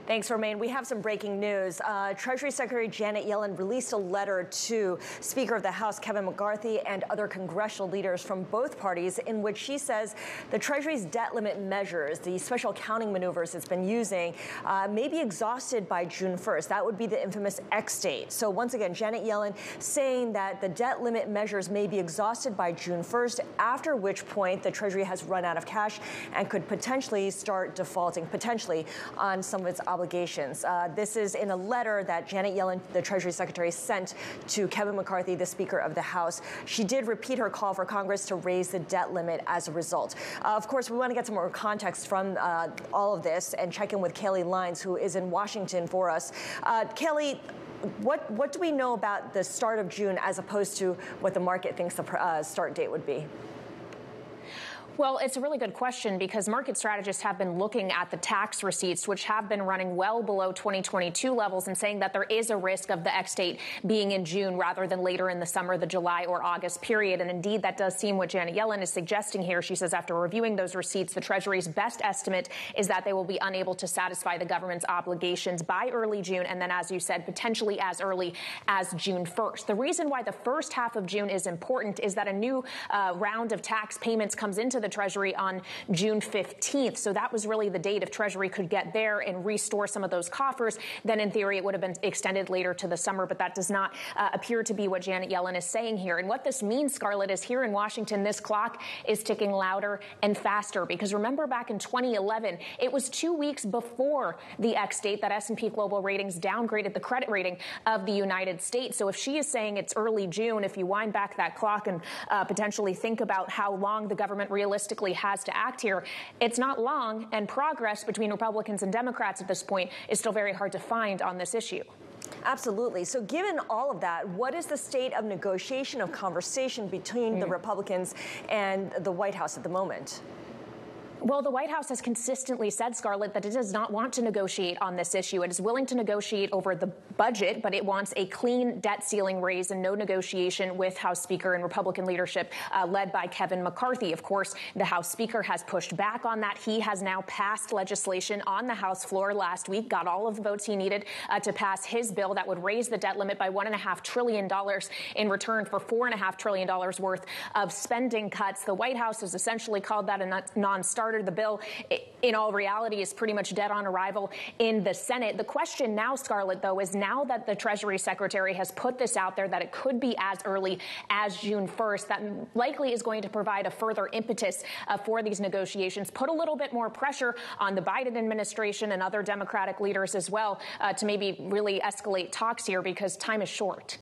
Thanks, Romaine. We have some breaking news. Treasury Secretary Janet Yellen released a letter to Speaker of the House Kevin McCarthy and other congressional leaders from both parties in which she says the Treasury's debt limit measures, the special accounting maneuvers it's been using, may be exhausted by June 1st. That would be the infamous X date. So once again, Janet Yellen saying that the debt limit measures may be exhausted by June 1st, after which point the Treasury has run out of cash and could potentially start defaulting, on some of its obligations. This is in a letter that Janet Yellen, the Treasury Secretary, sent to Kevin McCarthy, the Speaker of the House. She did repeat her call for Congress to raise the debt limit as a result. Of course, we want to get some more context from all of this and check in with Kailey Leinz, who is in Washington for us. Kailey, what do we know about the start of June as opposed to what the market thinks the start date would be? Well, it's a really good question because market strategists have been looking at the tax receipts, which have been running well below 2022 levels, and saying that there is a risk of the X date being in June rather than later in the summer, the July or August period. And indeed, that does seem what Janet Yellen is suggesting here. She says after reviewing those receipts, the Treasury's best estimate is that they will be unable to satisfy the government's obligations by early June. And then, as you said, potentially as early as June 1st. The reason why the first half of June is important is that a new round of tax payments comes into the Treasury on June 15th. So that was really the date if Treasury could get there and restore some of those coffers. Then in theory, it would have been extended later to the summer. But that does not appear to be what Janet Yellen is saying here. And what this means, Scarlett, is here in Washington, this clock is ticking louder and faster. Because remember back in 2011, it was 2 weeks before the X date that S&P Global Ratings downgraded the credit rating of the United States. So if she is saying it's early June, if you wind back that clock and potentially think about how long the government realistically has to act here, it's not long, and progress between Republicans and Democrats at this point is still very hard to find on this issue. Absolutely. So given all of that, what is the state of negotiation, of conversation between the Republicans and the White House at the moment? Well, the White House has consistently said, Scarlett, that it does not want to negotiate on this issue. It is willing to negotiate over the budget, but it wants a clean debt ceiling raise and no negotiation with House Speaker and Republican leadership led by Kevin McCarthy. Of course, the House Speaker has pushed back on that. He has now passed legislation on the House floor last week, got all of the votes he needed to pass his bill that would raise the debt limit by $1.5 trillion in return for $4.5 trillion worth of spending cuts. The White House has essentially called that a non-starter. The bill, in all reality, is pretty much dead on arrival in the Senate. The question now, Scarlett, though, is now that the Treasury Secretary has put this out there that it could be as early as June 1st, that likely is going to provide a further impetus for these negotiations, put a little bit more pressure on the Biden administration and other Democratic leaders as well to maybe really escalate talks here because time is short.